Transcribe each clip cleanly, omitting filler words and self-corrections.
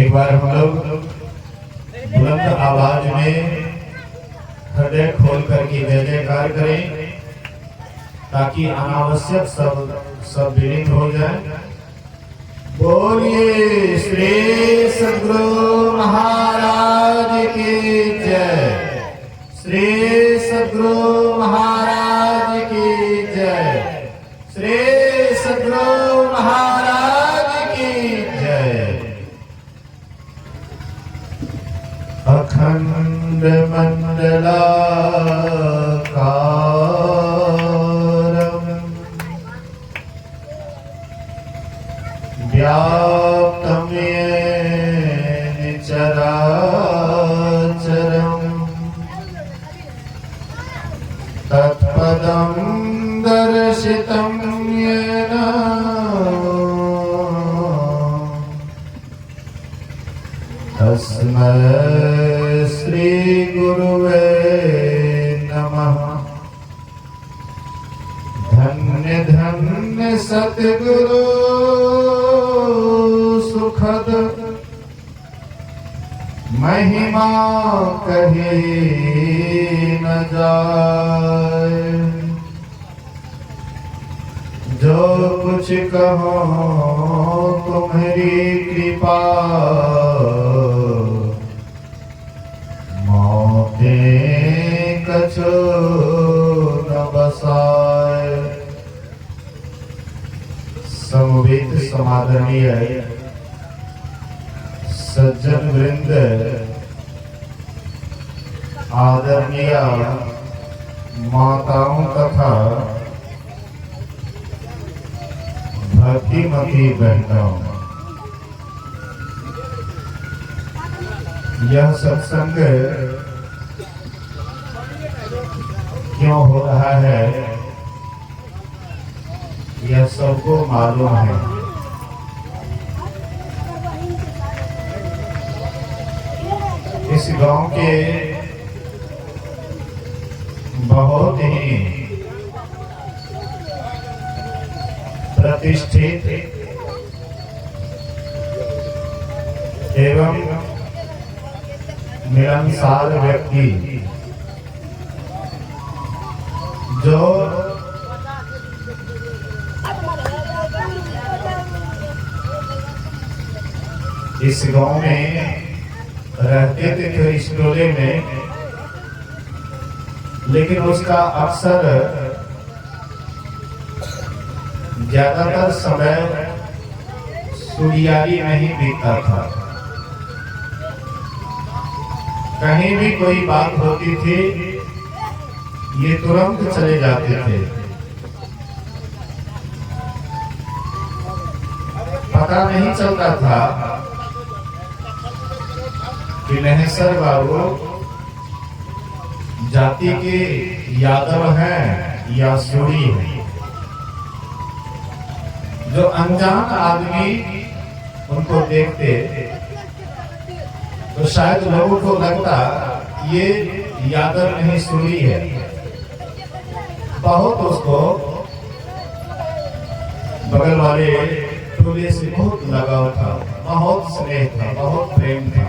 एक बार हम लोग बुलंद आवाज में हृदय खोल करके जय जयकार करें ताकि अनावश्यक सब विलीन हो जाए। बोलिए श्री सद्गुरु महाराज की जय, श्री सद्गुरु महाराज की जय, श्री सद्गुरु महाराज की जय। अखंड मंडलाकारं व्याप्तं येन चराचरं तत्पदं दर्शितं येन तस्मै श्री गुरुवे नमः। धन्य धन्य सद्गुरु सुखद महिमा कही न जाए। जो कुछ कहो तुम्हारी कृपा मोते कछो न बसाए। समवेत समादरणीय सज्जन वृंद, आदरणीय माताओं तथा भक्तिमती बहनों, यह सत्संग क्यों हो रहा है यह सबको मालूम है। इस गांव के बहुत ही प्रतिष्ठित एवं मिलनसार व्यक्ति जो इस गांव में रहते थे तो इस टोले में, लेकिन उसका अक्सर ज्यादातर समय सुरियारी नहीं बीतता था। कहीं भी कोई बात होती थी ये तुरंत चले जाते थे। पता नहीं चलता था कि महेश्वर बाबू जाति के यादव हैं या सूरी हैं। जो अनजान आदमी उनको देखते तो शायद लोगों को लगता ये यादव नहीं सूरी है। बहुत उसको बगल वाले टोले से बहुत लगाव था, बहुत स्नेह था, बहुत प्रेम था।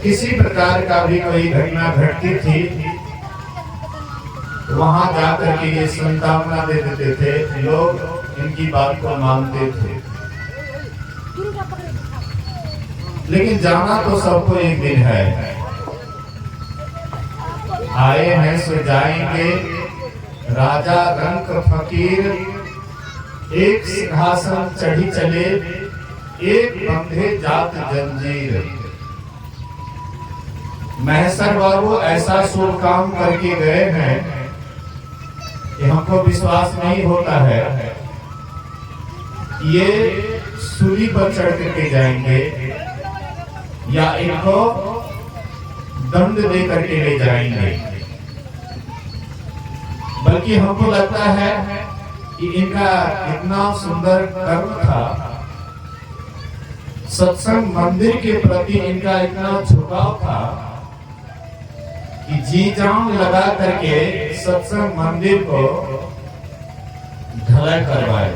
किसी प्रकार का भी कोई घटना घटती थी वहां जाकर के ये संतावना दे देते थे, लोग इनकी बात को मानते थे। लेकिन जाना तो सबको एक दिन है, आए हैं सो जाएंगे। राजा रंक फकीर एक सिंहासन चढ़ी चले, एक बंधे जात जंजीर। महेश्वर बाबू ऐसा शुभ काम करके गए हैं कि हमको विश्वास नहीं होता है ये सूली पर चढ़ करके जाएंगे या इनको दंड दे करके ले जाएंगे। बल्कि हमको लगता है कि इनका इतना सुंदर कर्म था, सत्संग मंदिर के प्रति इनका इतना झुकाव था कि जी जान लगा करके सत्संग मंदिर को ढलाई करवाए।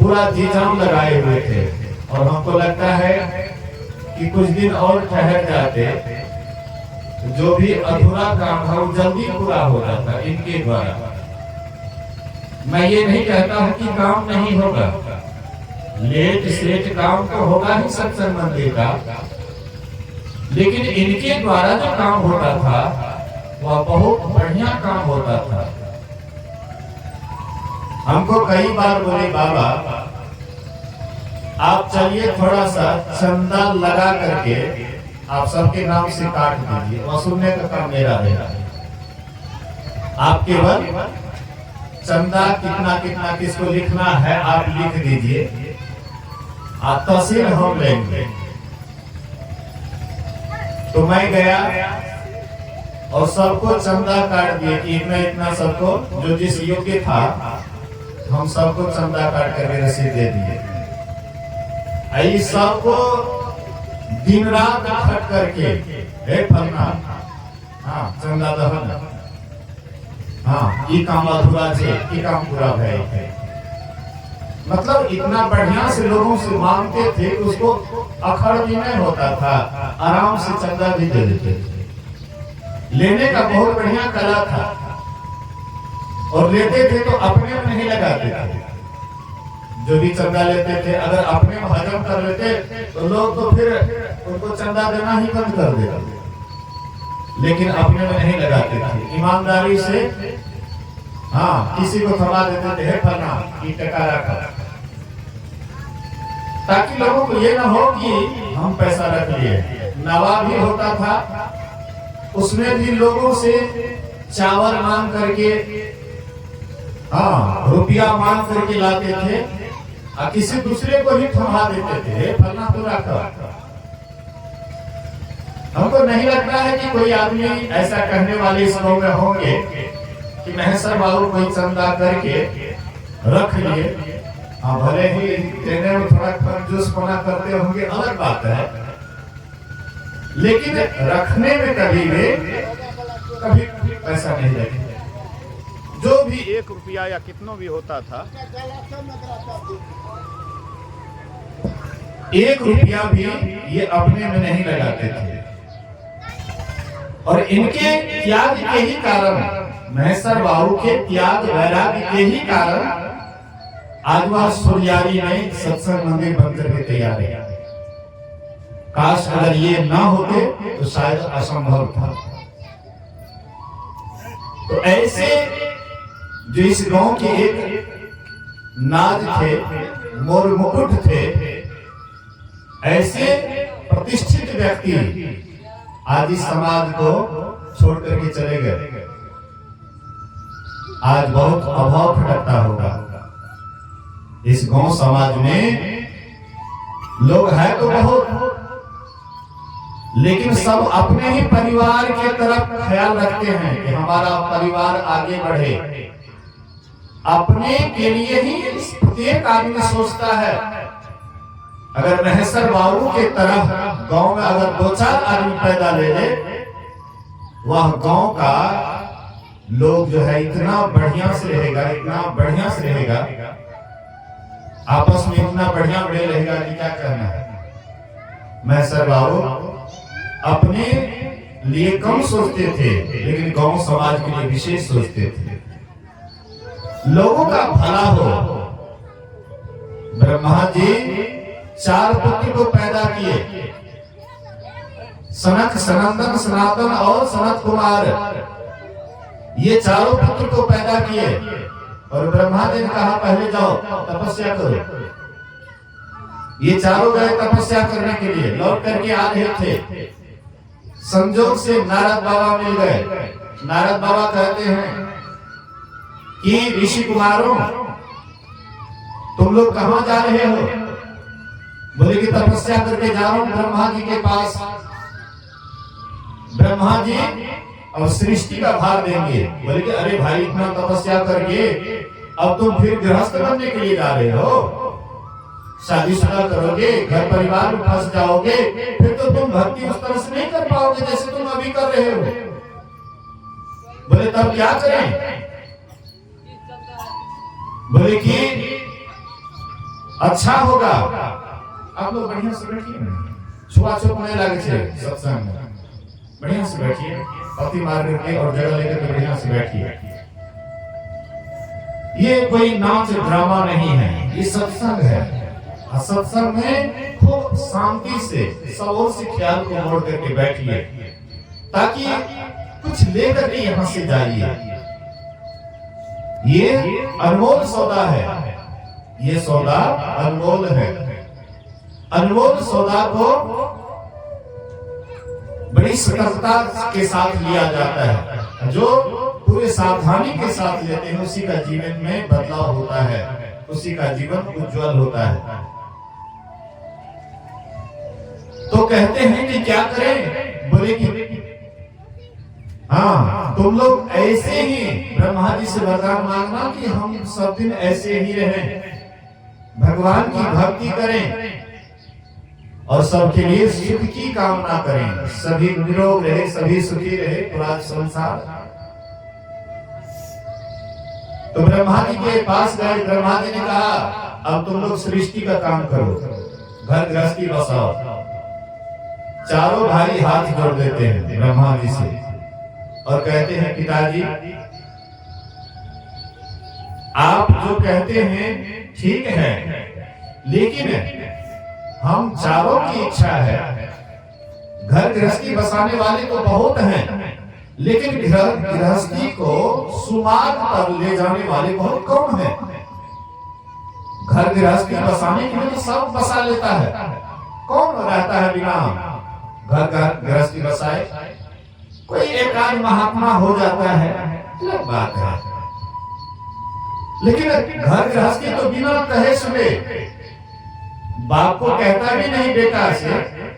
पूरा जी जान लगाए हुए थे और हमको लगता है कि कुछ दिन और ठहर जाते तो जो भी अधूरा काम है वो जल्दी पूरा हो जाता इनके द्वारा। मैं ये नहीं कहता हूं कि काम नहीं होगा, लेट सेट काम तो होगा ही सत्संग मंदिर का, लेकिन इनके द्वारा जो काम होता था वह बहुत बढ़िया काम होता था। हमको कई बार बोले बाबा आप चलिए थोड़ा सा चंदा लगा करके आप सबके नाम से काट दीजिए, वसूलने का काम मेरा रहेगा। आप केवल चंदा कितना कितना किसको लिखना है आप लिख दीजिए, आप तहसील हम लेंगे। तो मैं गया और सबको चंदा काट दिए कि इतना इतना सबको जो जिस योग्य था हम सबको चंदा काट करके रसीद दे दिए। आई सबको दिन रात खट करके हे फलना हाँ चंदा दहन हाँ ये काम अधूरा है ये काम पूरा है। मतलब इतना बढ़िया से लोगों से मांगते थे उसको अखड़ भी नहीं होता था, आराम से चंदा भी दे देते थे। लेने का बहुत बढ़िया कला था और लेते थे तो अपने में नहीं लगाते थे। जो भी चंदा लेते थे अगर अपने में हजम कर लेते तो लोग तो फिर उनको चंदा देना ही बंद कर देते, लेकिन अपने में नहीं लगाते थे। ईमानदारी से हाँ किसी को थमा देते थे फलना की टका रखा, ताकि लोगों को ये ना हो कि हम पैसा रख लिए। नवा भी होता था उसमें भी लोगों से चावल मांग करके हाँ रुपया मांग करके लाते थे और किसी दूसरे को ही थमा देते थे फलना तो रखा। हमको नहीं लगता है कि कोई आदमी ऐसा कहने वाले इस गांव में होंगे कि महेश्वर बाबू कोई चंदा करके रख लिए। हाँ भले ही देने में थोड़ा कंजूसपना करते होंगे अलग बात है, लेकिन रखने में कभी पैसा नहीं लगे। जो भी 1 रुपया या कितना भी होता था 1 रुपया भी ये अपने में नहीं लगाते थे। और इनके त्याग के ही कारण महेश्वर बाबू के त्याग वैराग्य के ही कारण आज वह सुरयारी में सत्संग मंदिर बनकर के तैयार है। काश अगर ये ना होते तो शायद असंभव था। तो ऐसे जो इस गांव के एक नाज थे, मोर मुकुट थे, ऐसे प्रतिष्ठित व्यक्ति आज इस समाज को छोड़ करके चले गए। आज बहुत अभाव खटकता होगा। इस गांव समाज में लोग हैं तो बहुत, लेकिन सब अपने ही परिवार के तरफ ख्याल रखते हैं कि हमारा परिवार आगे बढ़े। अपने के लिए ही प्रत्येक आदमी सोचता है। अगर महेश्वर बाबू के तरफ गांव में अगर 2-4 आदमी पैदा ले ले, वह गांव का लोग जो है इतना बढ़िया से रहेगा, इतना बढ़िया से रहेगा, आपस में इतना बढ़िया मेल रहेगा कि क्या कहना है। महेश्वर बाबू अपने लिए कम सोचते थे, लेकिन गांव समाज के लिए विशेष सोचते थे। लोगों का भला हो। ब्रह्मा जी 4 पुत्र को पैदा किए, सनक, सनंदन, सनातन और सनत कुमार। ये चारों पुत्र को पैदा किए और ब्रह्मा जी ने कहा पहले जाओ तपस्या करो। ये चारों गए तपस्या करने के लिए, लौट करके आ रहे थे। संजोग से नारद बाबा मिल गए। नारद बाबा कहते हैं कि ऋषि कुमारों तुम लोग कहां जा रहे हो? बोले कि तपस्या करके जा रहा हूं ब्रह्मा जी के पास। ब्रह्मा जी और सृष्टि का भार देंगे। बोले कि अरे भाई इतना तपस्या करके अब तुम फिर गृहस्थ बनने के लिए जा रहे हो, शादीशुदा करोगे, घर परिवार में फंस जाओगे, फिर तो तुम भक्ति उस तरह से नहीं कर पाओगे जैसे तुम अभी कर रहे हो। बोले तब क्या करें? बोले कि अच्छा होगा। आप लोग बढ़िया से बैठिए, छुआ-छुप नहीं लगे छे सत्संग में, बढ़िया से बैठिए, पति मार करके और जगह लेकर के बढ़िया से बैठिए। ये कोई नाच ड्रामा नहीं है, ये सत्संग है। सत्संग में खूब शांति से सब ओर से ख्याल को मोड़ करके बैठिए, ताकि कुछ लेकर के यहाँ से जाइए। ये अनमोल सौदा है, ये सौदा अनमोल है। अनमोल सौदा को बड़ी सतर्कता के साथ लिया जाता है। जो पूरे सावधानी के साथ लेते हैं उसी का जीवन में बदलाव होता है, उसी का जीवन उज्जवल होता है। तो कहते हैं कि क्या करें, बोले कि हाँ, तुम लोग ऐसे ही ब्रह्मा जी से वरदान मांगना कि हम सब दिन ऐसे ही रहें, भगवान की भक्ति करें और सबके लिए सुख की कामना करें, सभी निरोग रहे, सभी सुखी रहे पूरा संसार। तो ब्रह्मा जी के पास गए, ब्रह्मा जी ने कहा अब तुम लोग सृष्टि का काम करो, घर गृहस्थी बसाओ। चारों भाई हाथ जोड़ देते हैं ब्रह्मा जी से और कहते हैं पिताजी आप जो कहते हैं ठीक है, लेकिन हम चारों की इच्छा है, घर गृहस्थी बसाने वाले तो बहुत हैं, लेकिन गृहस्थी को सुमार्ग पर ले जाने वाले बहुत कम हैं। घर गृहस्थी बसाने के लिए तो सब बसा लेता है, कौन रहता है बिना घर गृहस्थी बसाए? कोई एक आध महात्मा हो जाता है, अलग बात है, लेकिन घर गृहस्थी तो बिना कहे सुने, बाप को कहता भी नहीं बेटा से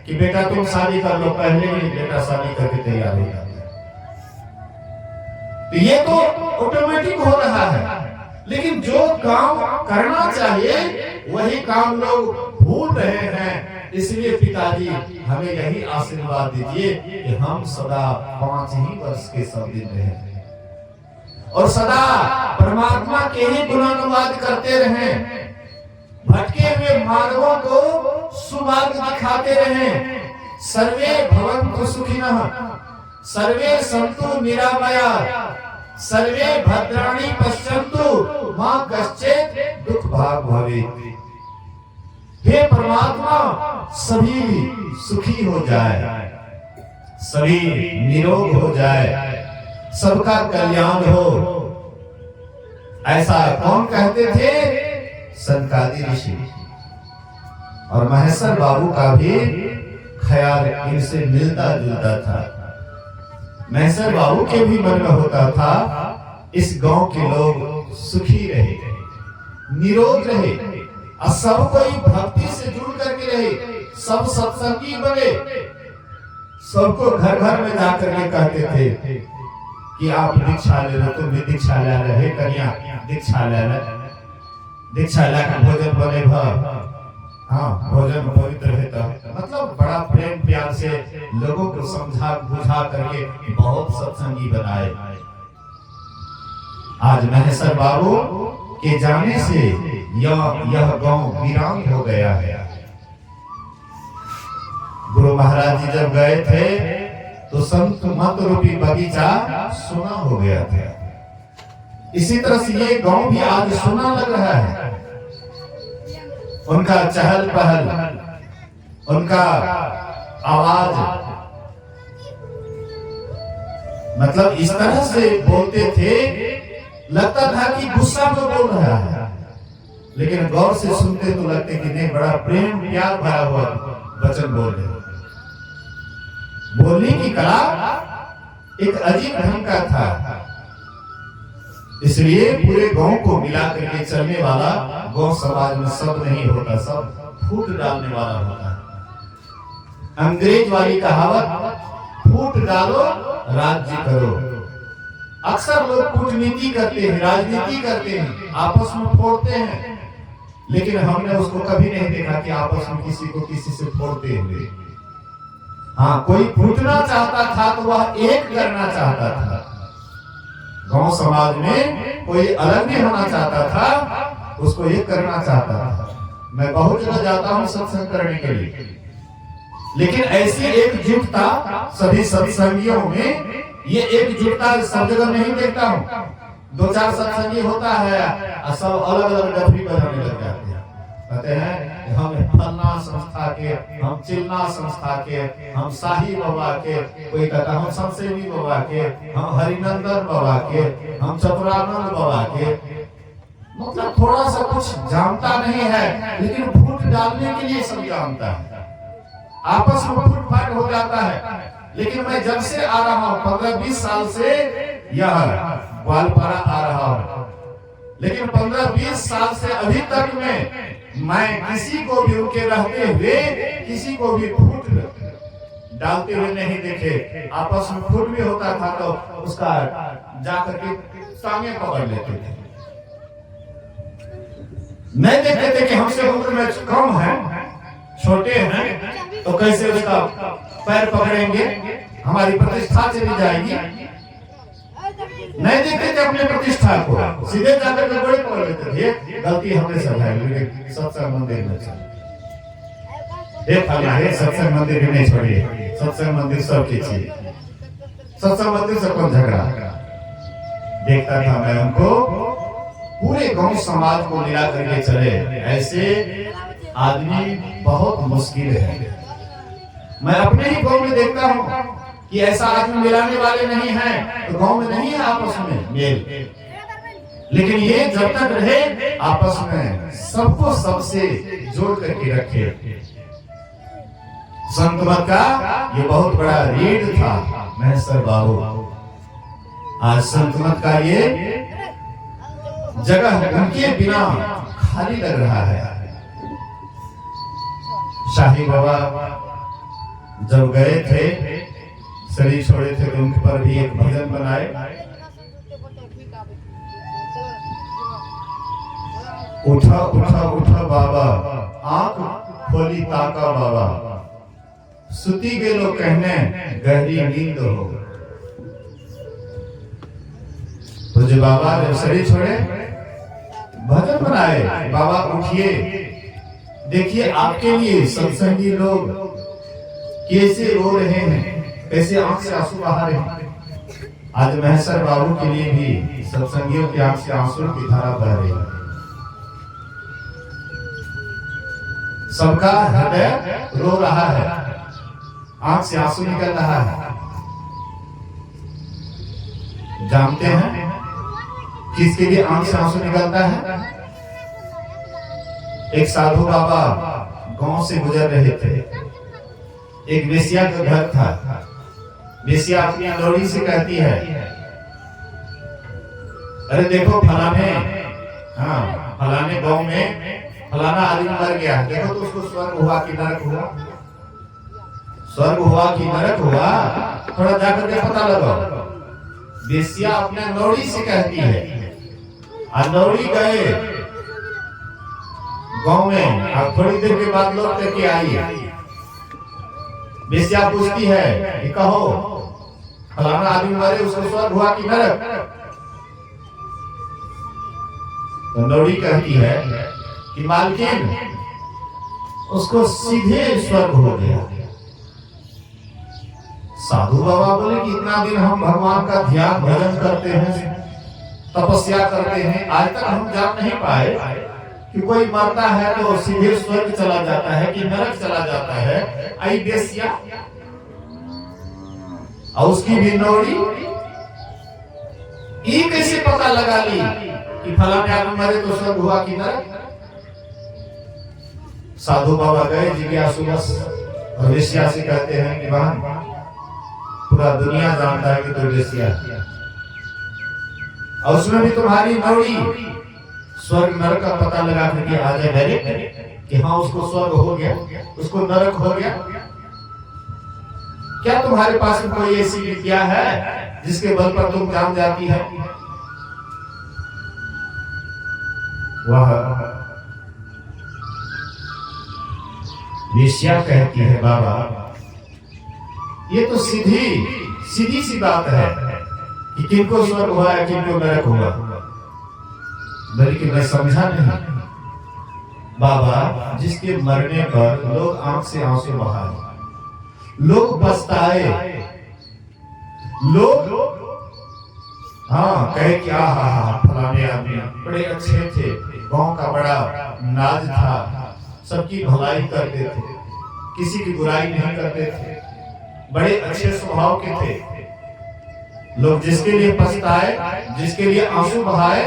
कि बेटा तुम शादी कर लो, पहले ही बेटा शादी करके तैयार हो जाता है। तो ये तो ऑटोमेटिक हो रहा है, लेकिन जो काम करना चाहिए वही काम लोग भूल रहे हैं। इसलिए पिताजी हमें यही आशीर्वाद दीजिए कि हम सदा 5 ही वर्ष के सब दिन रहें और सदा परमात्मा के ही गुणानुवाद करते रहें, भटके हुए मानवों को सुमार्ग दिखाते रहें। सर्वे भवन्तु सुखिनः, सर्वे सन्तु निरामयाः, सर्वे भद्राणि पश्यन्तु मा कश्चित् दुःख भाग् भवेत्। हे परमात्मा सभी सुखी हो जाए, सभी निरोग हो जाए, सबका कल्याण हो। ऐसा कौन कहते थे? सनकादि ऋषि। और महेश्वर बाबू का भी ख्याल इनसे मिलता जुलता था। महेश्वर बाबू के भी मन में होता था इस गांव के लोग सुखी रहे, निरोग रहे, और सब कोई भक्ति से जुड़ करके रहे, सब सत्संगी बने। सबको घर घर में जाकर के कहते थे कि आप दीक्षा ले लो, तुम भी दीक्षा ले रहे कन्या, दीक्षा ले लो, दीक्षा लेकर भोजन बने भर, हाँ भोजन पवित्र है। मतलब बड़ा प्रेम प्यार से लोगों को समझा बुझा करके बहुत सत्संगी बनाए। आज महेश्वर बाबू के जाने से यह गांव वीरान हो गया है। गुरु महाराज जी जब गए थे तो संत मत रूपी बगीचा सुना हो गया था। इसी तरह से ये गांव भी आज सुना लग रहा है। उनका चहल पहल, उनका आवाज, मतलब इस तरह से बोलते थे, लगता था कि गुस्सा में बोल रहा है, लेकिन गौर से सुनते तो लगते कि नहीं, बड़ा प्रेम प्यार भरा हुआ वचन बोल रहे। बोलने की कला एक अजीब ढंग का था। इसलिए पूरे गांव को मिला करके चलने वाला गांव समाज में सब नहीं होता, सब फूट डालने वाला होता है। अंग्रेज वाली कहावत, फूट डालो राज्य करो। अक्सर लोग कूटनीति करते हैं, राजनीति करते हैं, आपस में फोड़ते हैं, लेकिन हमने उसको कभी नहीं देखा कि आपस में किसी को किसी से फोड़ते हुए। हाँ, कोई फूटना चाहता था तो वह एक करना चाहता था। गांव समाज में कोई अलग भी होना चाहता था, उसको एक करना चाहता था। मैं बहुत जगह जाता हूँ सत्संग करने के लिए, लेकिन ऐसी एकजुटता सभी सत्संगियों में, ये एकजुटता सब जगह नहीं देखता हूँ। दो चार सत्संगी होता है और सब अलग अलग डफरी बजाने लग जाते हैं, कहते हैं हम फलना संस्था के, हम चिल्ला संस्था के, हम शाही बाबा के, कोई कहता हम शमशेरी बाबा के, हम हरिनंदन बाबा के, हम चतुरानंद बाबा के। मतलब थोड़ा सा कुछ जानता नहीं है, लेकिन फूट डालने के लिए सब जानता है, आपस में फूट फाट हो जाता है। लेकिन मैं जब से आ रहा हूँ 15-20 साल से यह ग्वालपारा आ रहा हूँ, लेकिन 15-20 साल से अभी तक में मैं किसी को भी उनके रहते हुए किसी को भी फूट डालते हुए नहीं देखे। आपस में फूट भी होता था तो उसका जाकर के टांगे पकड़ लेते थे, नहीं देखते थे कि हमसे उम्र में कम है, छोटे हैं, तो कैसे उसका पैर पकड़ेंगे, हमारी प्रतिष्ठा चली जाएगी। नहीं देखते थे अपने प्रतिष्ठा को, सीधे जाकर के बड़े पकड़ लेते थे। गलती हमने सब है, सत्संग मंदिर में सत्संग मंदिर भी नहीं छोड़िए, सत्संग मंदिर सबकी चीज, सत्संग मंदिर से कौन झगड़ा। देखता था मैं उनको, पूरे गांव समाज को मिला करके चले, ऐसे आदमी बहुत मुश्किल है। मैं अपने ही गांव में देखता हूँ कि ऐसा आदमी मिलाने वाले नहीं हैं, तो गांव में नहीं है आपस में मेल। लेकिन ये जब तक रहे आपस में सबको सबसे जोड़ करके रखे। संत मत का ये बहुत बड़ा रीढ़ था महेश्वर बाबू। आज संत मत का ये जगह उनके बिना खाली लग रहा है। शाही बाबा जब गए थे, शरीर छोड़े थे, तो उनके पर भी एक भजन बनाए, उठा उठा उठा बाबा, आंख खोली ताका बाबा, सुती गेलो कहने गहरी नींद हो। तो जो बाबा ने शरीर छोड़े, भजन बनाए, बाबा उठिए, देखिए आपके लिए सत्संगी लोग कैसे रो रहे हैं, कैसे आंख से आंसू बहा रहे हैं। आज महेश्वर बाबू के लिए भी सत्संगियों की आंख से आंसू की धारा बह रही है। सबका हृदय रो रहा है, आंख से आंसू निकल रहा है। जानते हैं किसके लिए आंख से आंसू निकलता है? एक साधु बाबा गांव से गुजर रहे थे, एक वेश्या का घर था। वेश्या अपनी लोरी से कहती है, अरे देखो फलाने, हाँ फलाने गांव में फलाना आदमी मर गया, देखो तो उसको स्वर्ग हुआ कि नरक हुआ, स्वर्ग हुआ कि नरक हुआ, थोड़ा जाकर के पता लगाओ। वेश्या अपने नौड़ी से कहती है, और नौड़ी गए गांव में, अब थोड़ी देर के बाद लौट करके आई। वेश्या पूछती है कि कहो फलाना आदमी मरे, उसको स्वर्ग हुआ कि नरक? तो नौड़ी कहती है कि मालकिन उसको सीधे स्वर्ग हो गया। साधु बाबा बोले कि इतना दिन हम भगवान का ध्यान भजन करते हैं, तपस्या करते हैं, आज तक हम जान नहीं पाए कि कोई मरता है तो सीधे स्वर्ग चला जाता है कि नरक चला जाता है। आई वेश्या और उसकी भी नौड़ी, ये कैसे पता लगा ली कि फलाने आदमी मरे तो स्वर्ग हुआ कि नरक? साधु बाबा गए जिज्ञासुवश और वेश्या से कहते हैं कि बहन पूरा दुनिया जानता है कि तो वेश्या, और उसमें भी तुम्हारी नौड़ी स्वर्ग नरक का पता लगा करके आ जाए डायरेक्ट कि हाँ उसको स्वर्ग हो गया, उसको नरक हो गया। क्या तुम्हारे पास में कोई ऐसी विद्या है जिसके बल पर तुम जान जाती है? वह वेश्या कहती है, बाबा ये तो सीधी सी बात है कि किनको स्वर्ग हुआ है, किनको नरक हुआ, बल्कि मैं समझा नहीं। बाबा जिसके मरने पर लोग आंख से आंसू बहाए, लोग पछताए, लोग हाँ कहे कि फलाने आदमी बड़े अच्छे थे, गांव का बड़ा नाज था, सबकी भलाई करते थे, किसी की बुराई नहीं करते थे, बड़े अच्छे स्वभाव के थे। लोग जिसके लिए पछताए, जिसके लिए आंसू बहाए,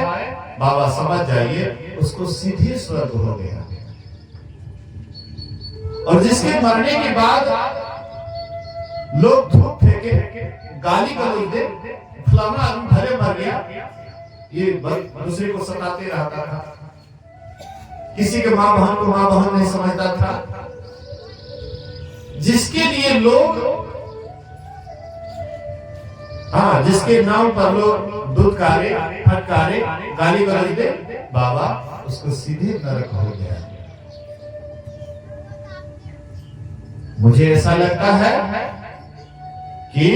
बाबा समझ जाइए उसको सीधे स्वर्ग हो गया। और जिसके मरने के बाद लोग धूप फेंके, गाली गलौज दे, फलाना आदमी भले मर गया, ये दूसरे को सताते रहता था, किसी के माँ बहन को माँ बहन नहीं समझता था, जिसके लिए लोग जिसके नाम पर लोग दुत्कारे, फटकारे, गाली गलौज दे, बाबा उसको सीधे नरक हो गया। मुझे ऐसा लगता है कि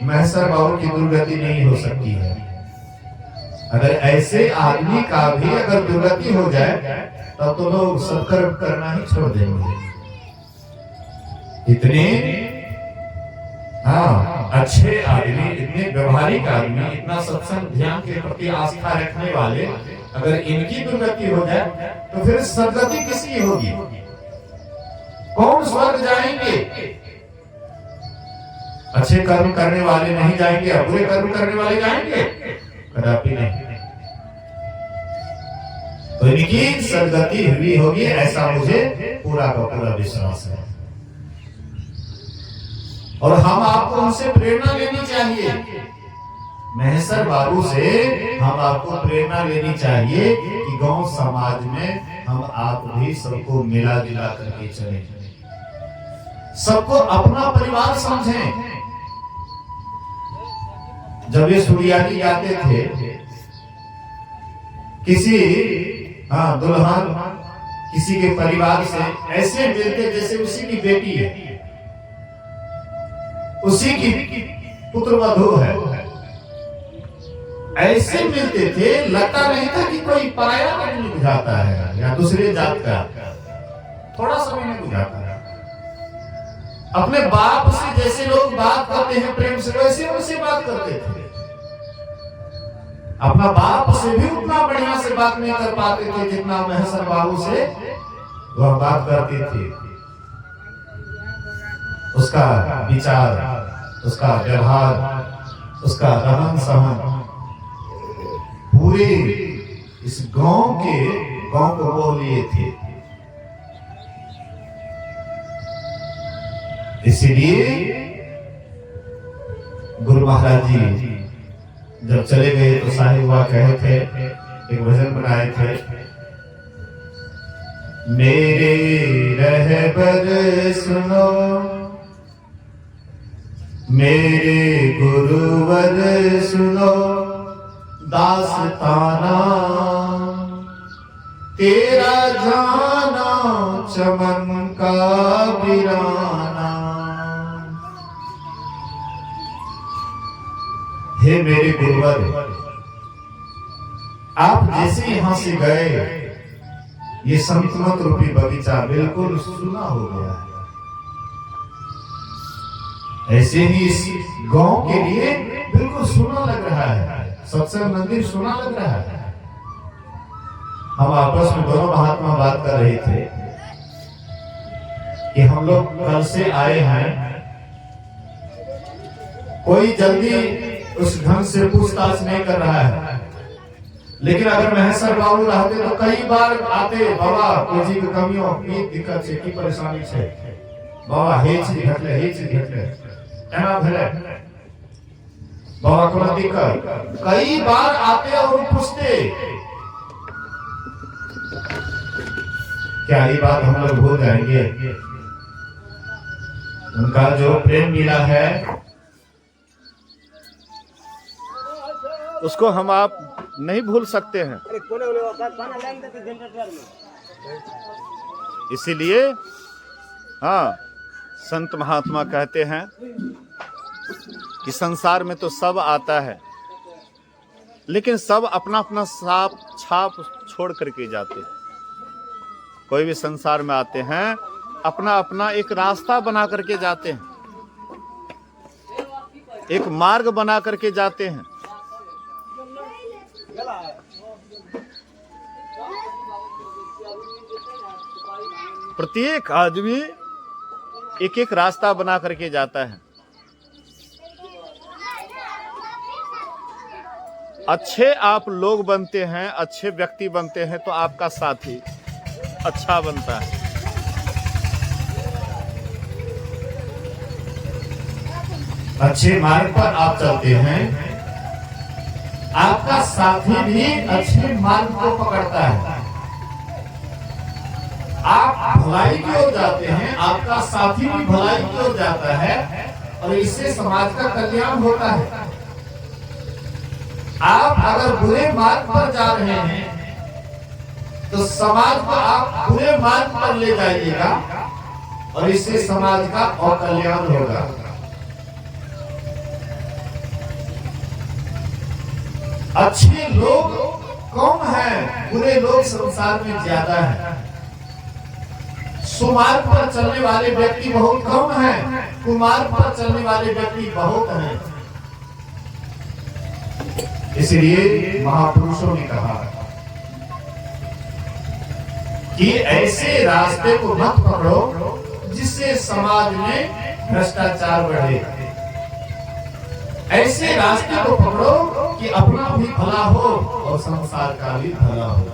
महसर बाबू की दुर्गति नहीं हो सकती है। अगर ऐसे आदमी का भी अगर दुर्गति हो जाए तब तो लोग सत्कर्म करना ही छोड़ देंगे। इतने अच्छे आदमी, इतने व्यवहारिक आदमी, इतना सत्संग ध्यान के प्रति आस्था रखने वाले, अगर इनकी दुर्गति हो जाए तो फिर सदगति किसकी होगी? कौन स्वर्ग जाएंगे? अच्छे कर्म करने वाले नहीं जाएंगे, बुरे कर्म करने वाले जाएंगे? कदापि नहीं। तो इनकी सदगति हुई होगी, ऐसा मुझे पूरा का पूरा विश्वास है। और हम आपको उनसे प्रेरणा लेनी चाहिए, महसर बाबू से हम आपको प्रेरणा लेनी चाहिए कि गांव समाज में हम आप भी सबको मिला जुला करके चले, सबको अपना परिवार समझें। जब ये सुरियाली जाते थे, किसी दुल्हन किसी के परिवार से ऐसे मिलते जैसे उसी की बेटी है, उसी की पुत्र वधू है, ऐसे मिलते थे, लगता नहीं था कि कोई पराया आदमी बुझाता है या दूसरे जात का, थोड़ा समय नहीं बुझाता है। अपने बाप से जैसे लोग बात करते हैं प्रेम से, वैसे उनसे बात करते थे। अपना बाप से भी उतना बढ़िया से बात नहीं कर पाते थे जितना महसर बाबू से वह बात करती थी। उसका विचार, उसका व्यवहार, उसका रहन सहन पूरे इस गांव को मोह लिए थे। इसीलिए गुरु महाराज जी जब चले गए तो साहिब हुआ कहे थे, एक भजन बनाए थे, मेरे रहबर सुनो, मेरे गुरुवर सुनो, दास्ताना तेरा जाना चमन का वीराना। हे मेरे गुरुवर, आप जैसे यहां से गए ये संतमत रूपी बगीचा बिल्कुल सुना हो गया है, ऐसे ही इस गांव के लिए बिल्कुल सुना लग रहा है, सत्संग मंदिर सुना लग रहा है। हम आपस में दोनों महात्मा बात कर रहे थे कि हम लोग कल से आए हैं, कोई जल्दी उस ढंग से पूछताछ नहीं कर रहा है, लेकिन अगर महसर बाबू रहते तो कई बार आते, बाबा कोई की कमियों की दिक्कत है, की परेशानी है, बाबा हे चीज घटले एना भले बाबा को दिक्कत, कई बार आते और पूछते। क्या ये बात हम लोग भूल जाएंगे? उनका जो प्रेम मिला है उसको हम आप नहीं भूल सकते हैं। इसीलिए संत महात्मा कहते हैं कि संसार में तो सब आता है, लेकिन सब अपना अपना छाप छोड़ करके जाते हैं। कोई भी संसार में आते हैं अपना अपना एक रास्ता बना करके जाते हैं, एक मार्ग बना करके जाते हैं। प्रत्येक आदमी एक एक रास्ता बना करके जाता है। अच्छे आप लोग बनते हैं, अच्छे व्यक्ति बनते हैं तो आपका साथी अच्छा बनता है। अच्छे मार्ग पर आप चलते हैं, आपका साथी भी अच्छे मार्ग को पकड़ता है। आप भलाई की ओर जाते हैं, आपका साथी भी भलाई की ओर जाता है और इससे समाज का कल्याण होता है। आप अगर बुरे मार्ग पर जा रहे हैं तो समाज को आप बुरे मार्ग पर ले जाइएगा और इससे समाज का अकल्याण होगा। अच्छे लोग कम हैं, बुरे लोग संसार में ज्यादा हैं। सुमार्ग पर चलने वाले व्यक्ति बहुत कम हैं, कुमार्ग पर चलने वाले व्यक्ति बहुत हैं। इसलिए महापुरुषों ने कहा कि ऐसे रास्ते को मत पकड़ो जिससे समाज में भ्रष्टाचार बढ़े। ऐसे रास्ते को पकड़ो कि अपना भी भला हो और संसार का भी भला हो।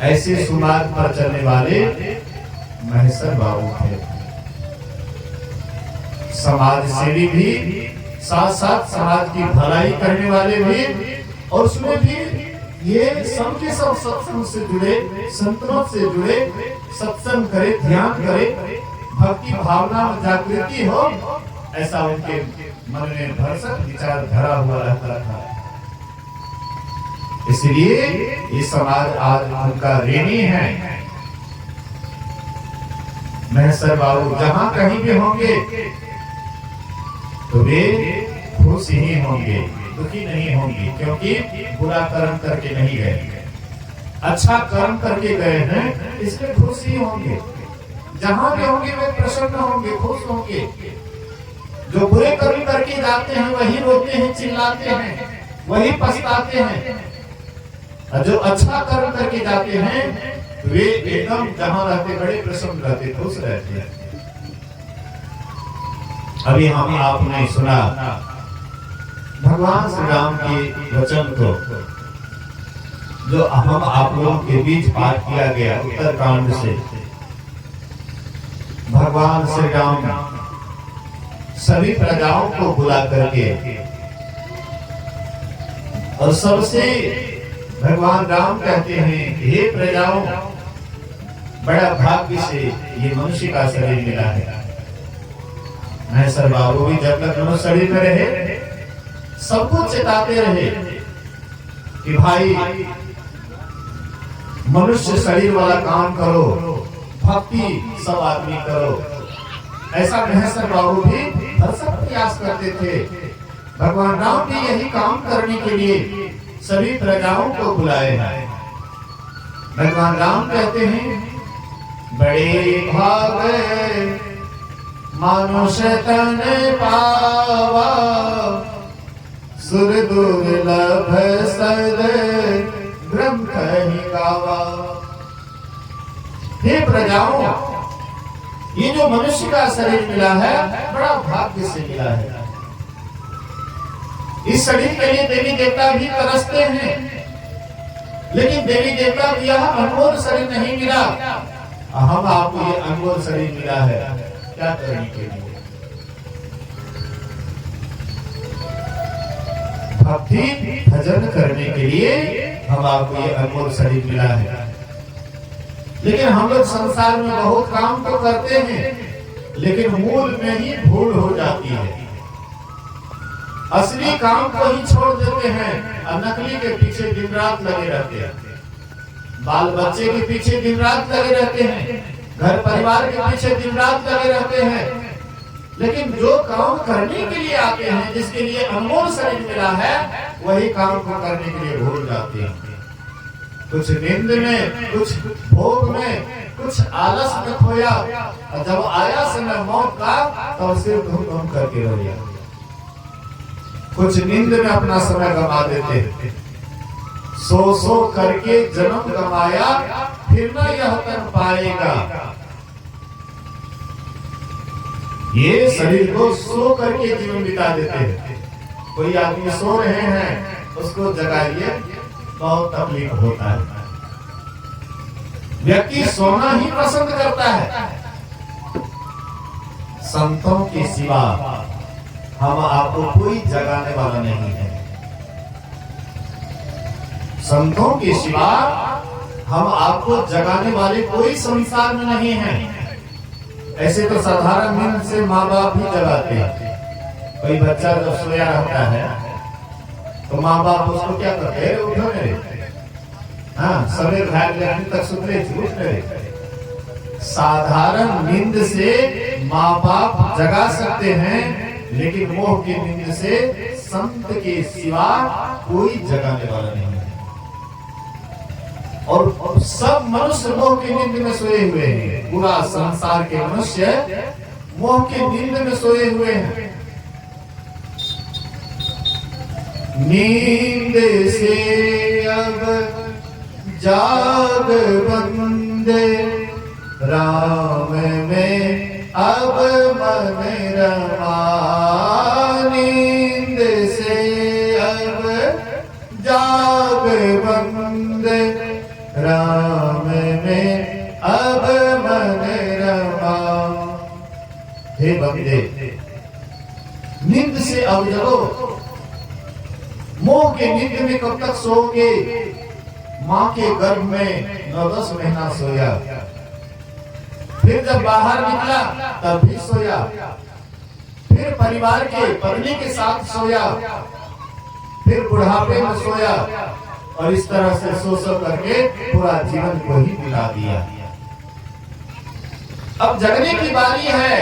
ऐसे सुमार्ग पर चलने वाले महेश्वर बाबू थे। समाज सेवी भी, साथ साथ समाज की भलाई करने वाले भी, और उसमें भी ये सब के सब सत्संग से जुड़े, संतों से जुड़े, सत्संग करे, ध्यान करे, भक्ति भावना में जागृति हो, ऐसा उनके मन में भरसक विचार धरा हुआ रहता था। इसलिए ये समाज आज उनका ऋणी है। महेश्वर बाबू जहां कहीं भी होंगे तो वे खुश ही होंगे, दुखी नहीं होंगे, क्योंकि बुरा कर्म करके नहीं गए, अच्छा कर्म करके गए हैं, इसलिए खुश ही होंगे। जहां भी होंगे वे प्रसन्न होंगे, खुश होंगे। जो बुरे कर्म करके जाते हैं वही रोते हैं, चिल्लाते हैं, वही पछताते हैं। और जो अच्छा कर्म करके जाते हैं वे एकदम जहां रहते बड़े प्रसन्न रहते, खुश रहते हैं। अभी हम आपने सुना भगवान श्री राम के वचन को, जो हम आप लोगों के बीच पाठ किया गया उत्तरकांड से। भगवान श्री राम सभी प्रजाओं को बुला करके और सबसे भगवान राम कहते हैं, हे प्रजाओं, बड़ा भाग्य से ये मनुष्य का शरीर मिला है। महेश्वर बाबू भी जब तक मनुष्य शरीर में रहे सबको चेताते रहे कि भाई मनुष्य शरीर वाला काम करो, भक्ति सब आदमी करो। ऐसा महेश्वर बाबू भी भरसक प्रयास करते थे। भगवान राम भी यही काम करने के लिए सभी प्रजाओं को बुलाए हैं। भगवान राम कहते हैं, बड़े भागे मनुष्य तन पावा, सुर दुर्लभ सद ब्रह्म कहि गावा। हे प्रजाओं, ये जो मनुष्य का शरीर मिला है बड़ा भाग्य से मिला है। इस शरीर के लिए देवी देवता भी तरसते हैं, लेकिन देवी देवता को यह अनमोल शरीर नहीं मिला। हम आपको ये अनमोल शरीर मिला है क्या करने के लिए? भक्ति भजन करने के लिए हम आपको ये अनमोल शरीर मिला है। लेकिन हम लोग संसार में बहुत काम तो करते हैं, लेकिन मूल में ही भूल हो जाती है। असली काम को ही छोड़ देते हैं और नकली के पीछे दिन रात लगे रहते हैं। बाल बच्चे के पीछे दिन रात लगे रहते हैं, घर परिवार के पीछे दिन रात लगे रहते हैं। लेकिन जो काम करने के लिए आते हैं, जिसके लिए अनमोल शरीर मिला है, वही काम को करने के लिए भूल जाते हैं। कुछ नींद में, कुछ भोग में, कुछ आलस में खोया, और जब आया समय मौत का तो सिर्फ घूम करके रोया। कुछ नींद में अपना समय गंवा देते हैं, सो सो करके जन्म गंवाया, फिर न यह कर पाएगा। ये शरीर को सो करके जीवन बिता देते हैं। कोई आदमी सो रहे हैं, उसको जगाइए, बहुत तकलीफ होता है। व्यक्ति सोना ही पसंद करता है। संतों के सिवा हम आपको कोई जगाने वाला नहीं है। संतों के सिवा हम आपको जगाने वाले कोई संसार में नहीं है। ऐसे तो साधारण नींद से माँ बाप ही जगाते हैं। कोई बच्चा जब सोया रहता है तो माँ बाप उसको क्या करते हैं, उठो मेरे, हाँ सवेर भाग तक सुतरे झूठ रहे। साधारण नींद से माँ बाप जगा सकते हैं, लेकिन मोह की नींद से संत के सिवा कोई जगाने वाला नहीं है। और सब मनुष्य मोह की नींद में सोए हुए हैं। पूरा संसार के मनुष्य मोह की नींद में सोए हुए हैं। नींद से अब जाग बंदे, राम में अब मन रमा। नींद से अब जाग बंदे, राम में अब मन रमा। हे बंदे, नींद से अब जगो। मोह के नींद में कब तक सोओगे? माँ के गर्भ में 9-10 महीना सोया, फिर जब बाहर निकला तब भी सोया, फिर परिवार के पत्नी के साथ सोया, फिर बुढ़ापे में सोया, और इस तरह से सो करके पूरा जीवन को ही बिता दिया। अब जगने की बारी है।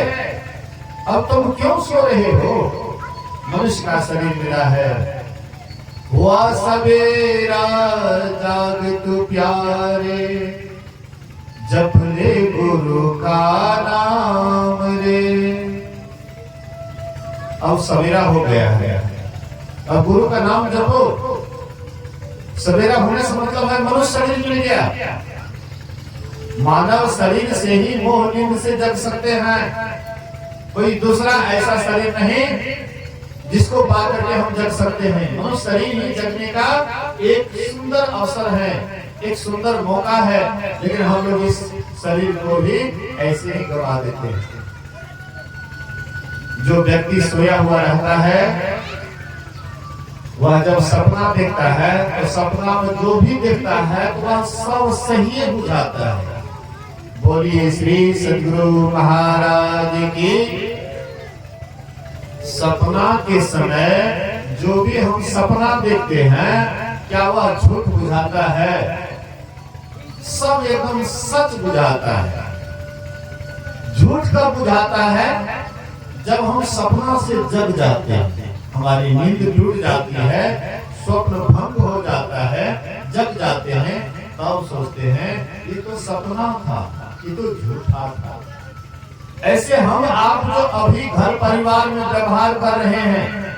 अब तुम क्यों सो रहे हो? मनुष्य का शरीर मिला है। हुआ सवेरा जाग तू प्यारे, जप ले गुरु का नाम रे। अब सवेरा हो गया है, अब गुरु का नाम जपो। सवेरा होने से मतलब है मनुष्य शरीर मिल गया। मानव शरीर से ही मोह नींद से जग सकते हैं। कोई दूसरा ऐसा शरीर नहीं जिसको पा करके हम जग सकते हैं। मनुष्य शरीर ही जगने का एक सुंदर अवसर है, एक सुंदर मौका है, लेकिन हम लोग इस शरीर को भी ऐसे ही गवा देते हैं। जो व्यक्ति सोया हुआ रहता है, वह जब सपना देखता है तो सपना में जो भी देखता है तो वह सब सही बुझाता है। बोलिए श्री सद्गुरु महाराज की। सपना के समय जो भी हम सपना देखते हैं, क्या वह झूठ बुझाता है? सब एकदम सच बुझाता है। झूठ कब बुझाता है? जब हम सपना से जग जाते हैं, हमारी नींद टूट जाती है, स्वप्न भंग हो जाता है, जग जाते हैं, तब सोचते हैं ये तो सपना था, ये तो झूठा था। ऐसे हम आप जो अभी घर परिवार में व्यवहार कर रहे हैं,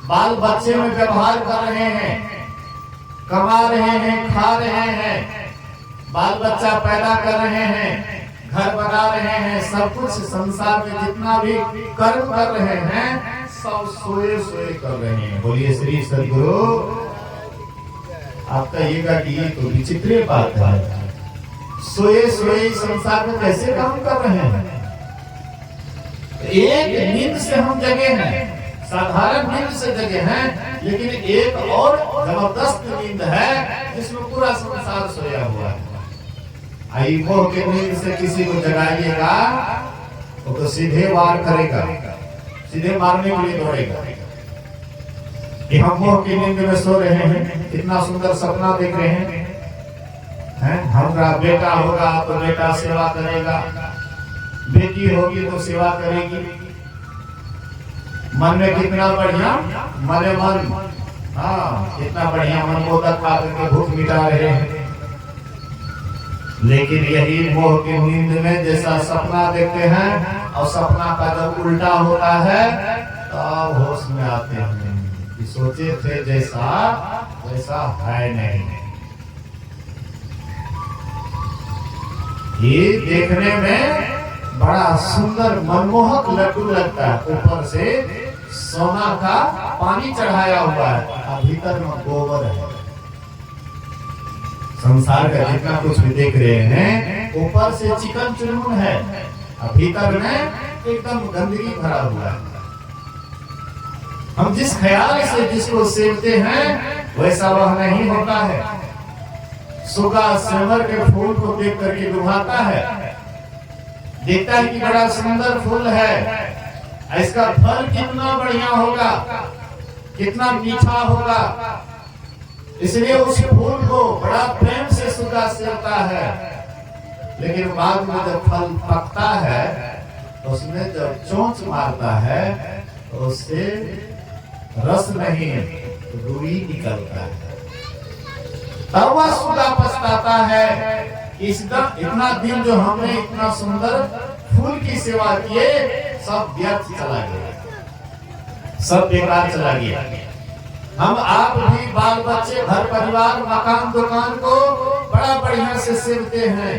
बाल बच्चे में व्यवहार कर रहे हैं, कमा रहे हैं, खा रहे हैं, बाल बच्चा पैदा कर रहे हैं, घर बना रहे हैं, सब कुछ संसार में जितना भी कर्म कर रहे हैं, सब सोए सोए कर रहे हैं। बोलिए श्री सद्गुरु। आपका ये तो विचित्र बात है। सोए सोए संसार में कैसे काम कर रहे हैं? एक नींद से हम जगे हैं, साधारण नींद से जगे हैं, लेकिन एक और जबरदस्त नींद है जिसमें पूरा संसार सोया हुआ है। आई मोह के नींद से किसी को जगाइएगा तो सीधे वार करेगा, सीधे मारने के लिए दौड़ेगा। कि हम मोह की नींद में सो रहे हैं, कितना सुंदर सपना देख रहे हैं, हमारा बेटा होगा तो बेटा सेवा करेगा, बेटी होगी तो सेवा करेगी। मन में कितना बढ़िया मने मन, हाँ कितना बढ़िया मन मोदक खा करके भूख मिटा रहे हैं। लेकिन यही मोह की नींद में जैसा सपना देखते हैं और सपना का जब उल्टा होता है तब होश में आते हैं कि सोचे थे जैसा वैसा है नहीं। ये देखने में बड़ा सुंदर मनमोहक लड्डू लगता है, ऊपर से सोना का पानी चढ़ाया हुआ है और भीतर में गोबर है। संसार का जितना कुछ भी देख रहे हैं ऊपर से चिकन चुनमुन है और भीतर में एकदम गंदगी भरा हुआ है। हम जिस ख्याल से जिसको सेवते हैं वैसा वह नहीं होता है। सुगा सेवर के फूल को देख करके लुभाता है, देखता है कि बड़ा सुंदर फूल है, इसका फल कितना बढ़िया होगा, कितना मीठा होगा, इसलिए उस फूल को बड़ा प्रेम से सुगा सेवता है। लेकिन बाद में जब फल पकता है तो उसमें जब चोंच मारता है तो उससे रस नहीं रुई निकलता है। तब वह सुगा पछताता है कि इतना दिन जो हमने इतना सुंदर फूल की सेवा किए सब व्यर्थ चला गया, सब बेकार चला गया। हम आप भी बाल बच्चे घर परिवार मकान दुकान को बड़ा बढ़िया से सेवते हैं,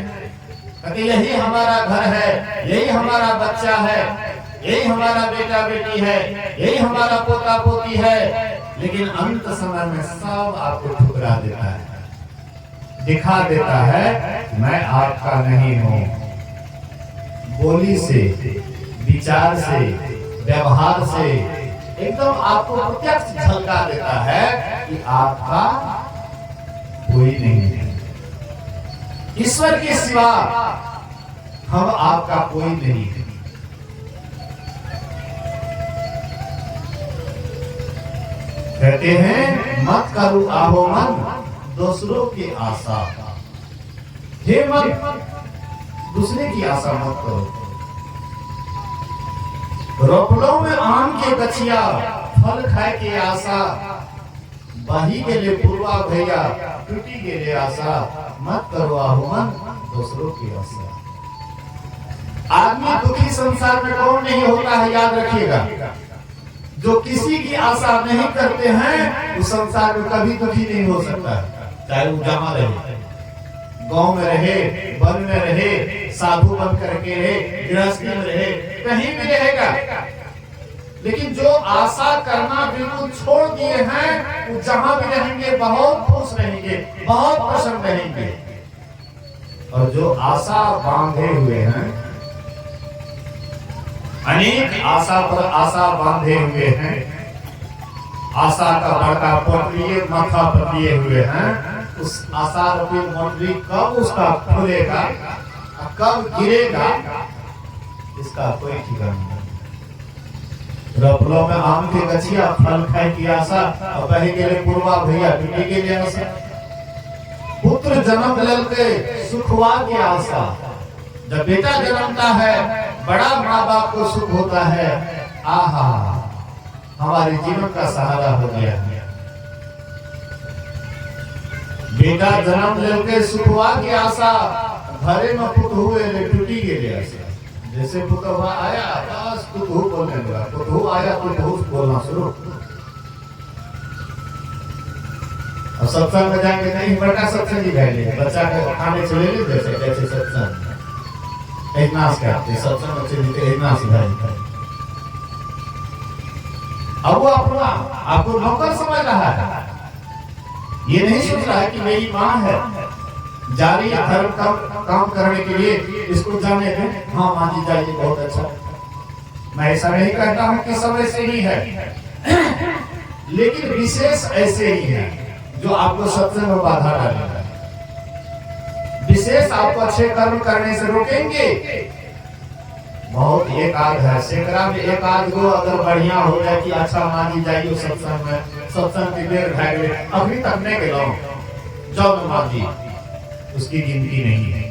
क्योंकि यही हमारा घर है, यही हमारा बच्चा है, यही हमारा बेटा बेटी है, यही हमारा पोता पोती है। लेकिन अंत समय में सब आपको ठुकरा देता है, दिखा देता है मैं आपका नहीं हूं। बोली से, विचार से, व्यवहार से एकदम आपको प्रत्यक्ष झलका देता है कि आपका कोई नहीं है। ईश्वर के सिवा हम आपका कोई नहीं है। कहते हैं मत करो आहो मन दूसरों की आशा। हे मन दूसरे की आशा मत करो। रोपड़ों में आम के गछिया फल खाए के आशा, बही के लिए पूर्वा भैया टूटी के लिए आशा, मत करो आहुमन दूसरों की आशा। आदमी दुखी संसार में कौन नहीं होता है, याद रखिएगा। जो किसी की आशा नहीं करते हैं उस संसार में कभी दुखी नहीं हो सकता है, चाहे वो जहां रहे, गांव में रहे, वन में रहे, साधु बन करके रहे, गृहस्थी में रहे, कहीं भी रहेगा। लेकिन जो आशा करना बिल्कुल छोड़ दिए हैं वो जहां भी रहेंगे बहुत खुश रहेंगे, बहुत प्रसन्न रहेंगे। और जो आशा बांधे हुए हैं, अनेक आशा पर आशा बांधे हुए हैं, आशा का बड़का पटरिए माथा पर लिए हुए हैं, उस आशा रूपी मंडली कब उसका खुलेगा, कब गिरेगा, इसका कोई ठिकाना नहीं। रपलों में आम के गछिया फल खाए की आशा, और बही के लिए पूर्वा भैया टूटी के लिए आशा, पुत्र जन्म लेके सुखवा की आशा। जब बेटा जन्मता है बड़ा माँ बाप को सुख होता है, आहा हमारे जीवन का सहारा हो गया है। बेटा जन्म लेके सुखवा की आशा, घरे में पुत हुए टूटी के लिए आशा। जैसे पुतहुआ आया बस पुतहु बोलने लगा, पुतहु आया पुतहु बोलना शुरू। अब सत्संग में जाके नहीं बड़का सत्संग ही गए, बच्चा के खाने चले ले जैसे जैसे सत्संग इतना करते सत्संग में चलते इतना सिखाई। अब वो अपना आपको नौकर समझ रहा है, ये नहीं सोच रहा है कि मेरी माँ है, जारी धर्म का काम करने के लिए इसको जाने दें। हाँ माँ जी जाइए बहुत अच्छा, मैं ऐसा नहीं कहता हूँ कि सब ऐसे ही है, लेकिन विशेष ऐसे ही है जो आपको सत्संग में बाधा डालेगा, विशेष आपको अच्छे कर्म करने से रोकेंगे। बहुत एक आध है, सैकड़ा में एक आध गो अगर बढ़िया हो जाए कि अच्छा माँ जी जाइए सत्संग में, सत्संग की देर भाग गए अभी तक नहीं गए जब माँ जी, उसकी गिनती नहीं है।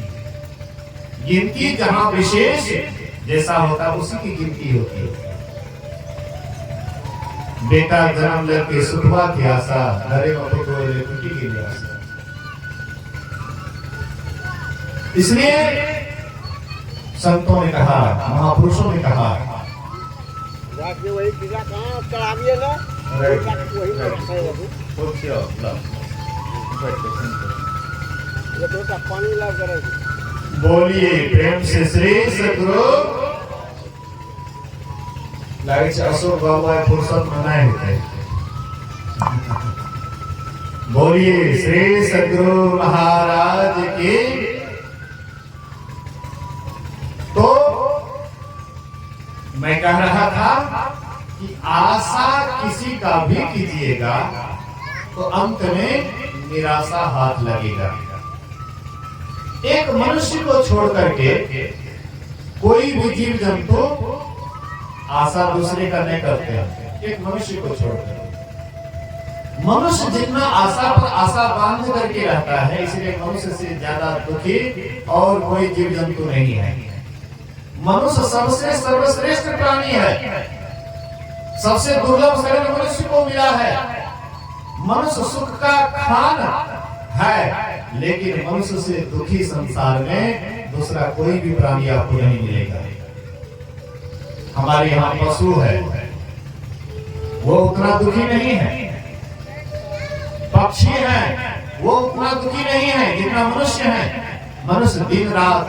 गिनती जहां विशेष जैसा होता है उसी की गिनती होती है। बेटा जन्म लेके सुखवा की आशा, घरे में टूटी के लिए आशा। इसलिए संतों ने कहा, महापुरुषों ने कहा, वही किला कहाँ चढ़ाविए ना ये तो पानी लग रहा है। बोलिए प्रेम से श्री सद्गुरु लागे છે अशोक बाबा फुर्सत मनाए होते। बोलिए श्री सद्गुरु महाराज की। तो मैं कह रहा था कि आशा किसी का भी कीजिएगा तो अंत में निराशा हाथ लगेगा। एक मनुष्य को छोड़ करके कोई भी जीव जंतु आशा दूसरे का नहीं करते हैं। एक मनुष्य को छोड़कर मनुष्य जितना आशा पर आशा बांध करके रहता है, इसलिए मनुष्य से ज्यादा दुखी और कोई जीव जंतु नहीं है। मनुष्य सबसे सर्वश्रेष्ठ प्राणी है, सबसे दुर्लभ शरीर मनुष्य को मिला है। मनुष्य सुख का खान है, लेकिन मनुष्य से दुखी संसार में दूसरा कोई भी प्राणी आपको नहीं मिलेगा। हमारे यहाँ पशु है, वो उतना दुखी नहीं है। पक्षी है, वो उतना दुखी नहीं है जितना मनुष्य है। मनुष्य दिन रात,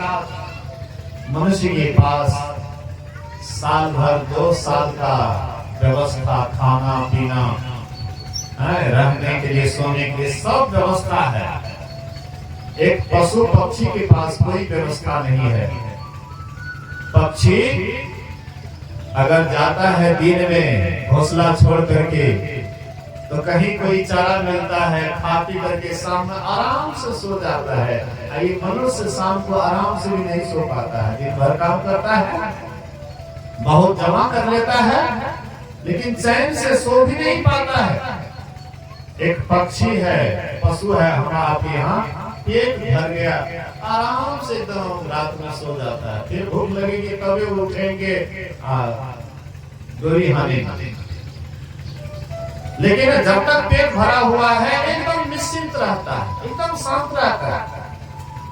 मनुष्य के पास साल भर 2 साल का व्यवस्था, खाना पीना, रहने के लिए, सोने के लिए सब व्यवस्था है। एक पशु पक्षी के पास कोई व्यवस्था नहीं है। पक्षी अगर जाता है दिन में घोंसला छोड़ करके, तो कहीं कोई चारा मिलता है, खा पी करके शाम में आराम से सो जाता है। ये मनुष्य शाम को आराम से भी नहीं सो पाता है, दिन भर काम करता है, बहुत जमा कर लेता है, लेकिन चैन से सो भी नहीं पाता है। एक पक्षी है, पशु है हमारा आपके यहाँ, पेट भर गया, आराम से एकदम रात में सो जाता है। फिर भूख लगेगी तभी वो उठेंगे डोरी हाने। लेकिन जब तक पेट भरा हुआ है एकदम निश्चिंत रहता है, एकदम शांत रहता है।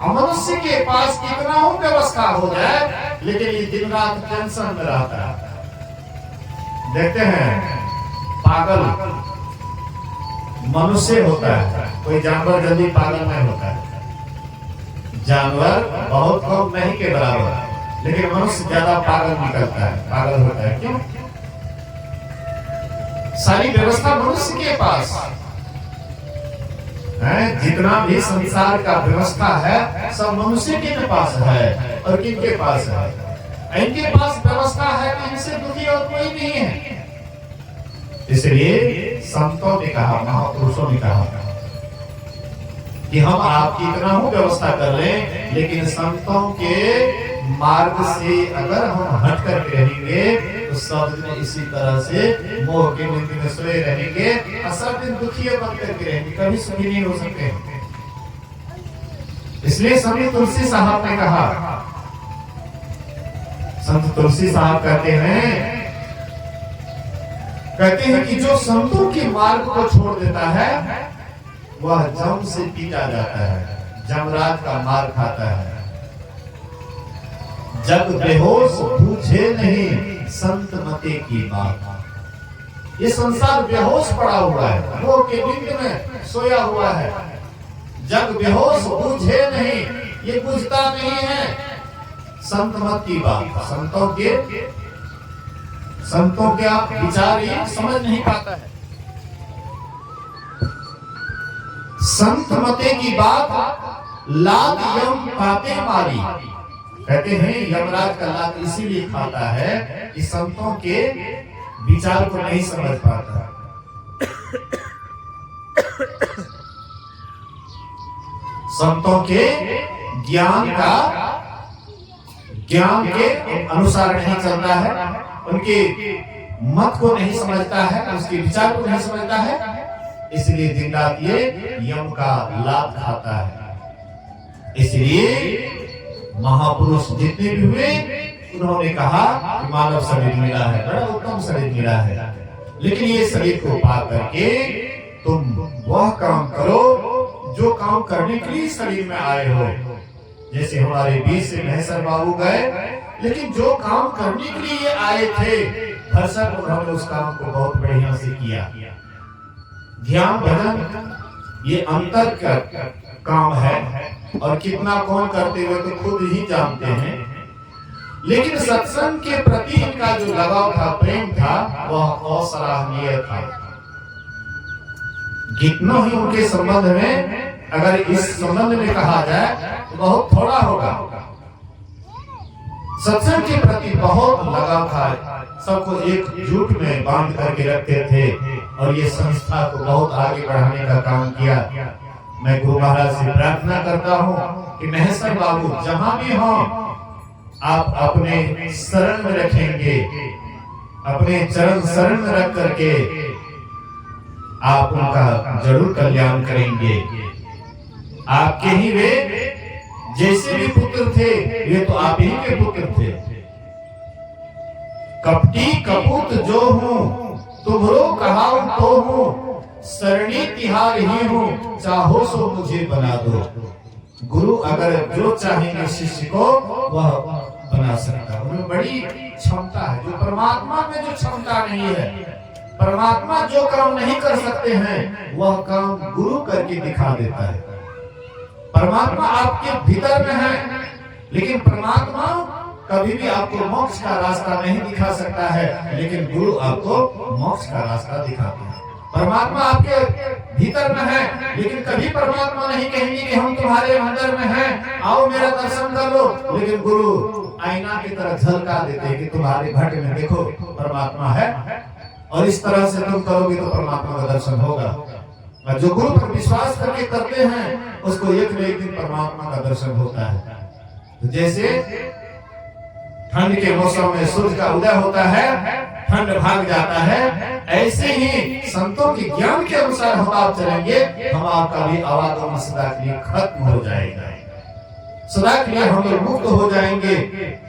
मनुष्य के पास कितना हो व्यवस्था हो जाए, लेकिन ये दिन रात टेंशन में रहता है। देखते हैं पागल मनुष्य होता है, कोई जानवर जल्दी पागल नहीं होता है। जानवर बहुत कम नहीं के बराबर, लेकिन मनुष्य ज्यादा पागल निकलता है, पागल होता है। क्यों? सारी व्यवस्था मनुष्य के पास है। जितना भी संसार का व्यवस्था है सब मनुष्य के पास है। और किनके पास है? इनके पास व्यवस्था है कि इनसे दुखी और कोई नहीं है। इसलिए संतों ने कहा, महापुरुषों ने कहा कि हम आपकी इतना हो व्यवस्था कर लें, लेकिन संतों के मार्ग से अगर हम हट करके रहेंगे तो सब दिन इसी तरह से मोह के नींद में सोए रहेंगे और सब दिन दुखी बन करके रहेंगे, कभी सुखी नहीं हो सकते। इसलिए संत तुलसी साहब ने कहा, संत तुलसी साहब कहते हैं कि जो संतों के मार्ग को छोड़ देता है वह जम से पीटा जाता है, जमराज का मार खाता है। जब बेहोश पूछे नहीं संत मते की बात। ये संसार बेहोश पड़ा हुआ है, मोह के नींद में सोया हुआ है। जब बेहोश बूझे नहीं, ये बुझता नहीं है संत मत की बात। संतों के आप विचार ये समझ नहीं पाता है। संत मते की बात लात यम खाते मारी। कहते हैं यमराज का लात इसीलिए खाता है कि संतों के विचार को नहीं समझ पाता। संतों के ज्ञान के अनुसार नहीं चलता है, उनके मत को नहीं समझता है, उसके विचार को नहीं समझता है, इसलिए दिन रात ये यम का लाभ खाता है। इसलिए महापुरुष जितने भी हुए उन्होंने कहा कि मानव शरीर मिला है, बड़ा उत्तम शरीर मिला है, लेकिन ये शरीर को पा करके तुम वह काम करो जो काम करने के लिए शरीर में आए हो। जैसे हमारे बीच से महेश्वर बाबू गए, लेकिन जो काम करने के लिए ये आए थे भरसक उन्होंने उस काम को बहुत बढ़िया से किया। ध्यान भजन ये अंतर का काम है और कितना कौन करते हुए तो खुद ही जानते हैं, लेकिन सत्संग के प्रति इनका जो लगाव था, प्रेम था, वह असराहनीय था। कितना ही उनके संबंध में अगर इस संबंध में कहा जाए तो बहुत थोड़ा होगा। सत्संग के प्रति बहुत लगाव था, सबको एकजुट में बांध करके रखते थे और ये संस्था को बहुत आगे बढ़ाने का काम किया। मैं गुरु महाराज से प्रार्थना करता हूँ कि महेश्वर बाबू जहां भी हो आप अपने शरण में रखेंगे, अपने चरण शरण में रख करके आप उनका जरूर कल्याण करेंगे। आपके ही वे जैसे भी पुत्र थे, वे तो आप ही के पुत्र थे। कपटी कपूत जो हूँ तुम्हरो कहाऊं तो हूँ, सरणी तिहार ही हूँ, चाहो सो मुझे बना दो। गुरु अगर जो चाहेंगे शिष्य को वह बना सकता है। उनमें बड़ी क्षमता है, जो परमात्मा में जो क्षमता नहीं है। परमात्मा जो काम नहीं कर सकते हैं वह काम गुरु करके दिखा देता है। परमात्मा आपके भीतर में है, लेकिन परमात्मा कभी भी आपको मोक्ष का रास्ता नहीं दिखा सकता है, लेकिन गुरु आपको मोक्ष का रास्ता दिखाते हैं। परमात्मा आपके भीतर में है, लेकिन कभी परमात्मा नहीं कहेंगे कि हम तुम्हारे अंदर में हैं, आओ मेरा दर्शन कर लो। लेकिन गुरु आईना की तरह झलका देते हैं कि तुम्हारे घट में देखो परमात्मा है, और इस तरह से तुम करोगे तो परमात्मा का दर्शन होगा। और जो गुरु पर विश्वास करके करते हैं उसको एक न एक दिन परमात्मा का दर्शन होता है। तो जैसे ठंड के मौसम में सूर्य का उदय होता है, ठंड भाग जाता है, ऐसे ही संतों के ज्ञान के अनुसार हम आप चलेंगे, हम आपका भी आवागमन सदा के लिए खत्म हो जाएगा, सदा के लिए हम लोग मुक्त हो जाएंगे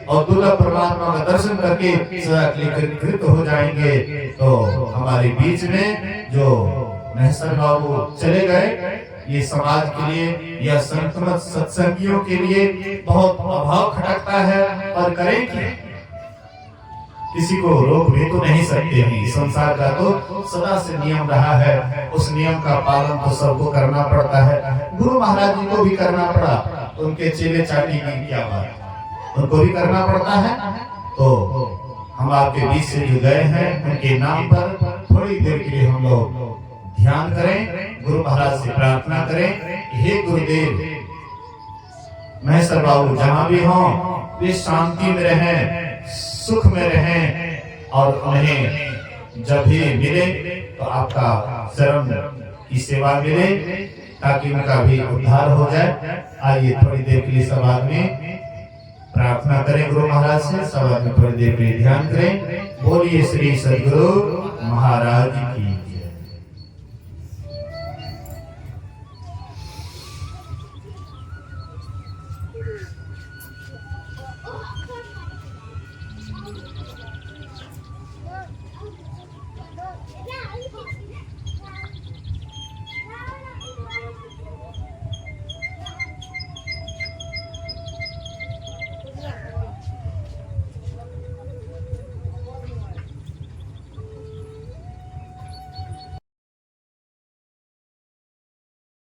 और दुर्लभ परमात्मा का दर्शन करके सदा के लिए कृत हो जाएंगे। तो हमारे बीच में जो महेश्वर बाबू चले गए, ये समाज के लिए या संतमत सत्संगियों के लिए बहुत अभाव खटकता है, और करें क्या? किसी को रोक भी तो नहीं सकते हैं। संसार का तो सदा से नियम रहा है, उस नियम का पालन तो सबको करना पड़ता है। गुरु महाराज जी को भी करना पड़ा, उनके चेले चाटी की क्या बात, उनको भी करना पड़ता है। तो हम आपके बीच से जो गए हैं उनके नाम पर थोड़ी देर के लिए हम लोग ध्यान करें, गुरु महाराज से प्रार्थना करें। हे गुरुदेव, महेश्वर बाबू जहां भी हों वे शांति में रहें, सुख में रहें, और उन्हें जब भी मिले तो आपका शरण की सेवा मिले, ताकि उनका भी उद्धार हो जाए। आइए थोड़ी देर के लिए सब आदमी प्रार्थना करें गुरु महाराज से, सब आदमी थोड़ी देर के लिए ध्यान करें। बोलिए श्री सद्गुरु महाराज की।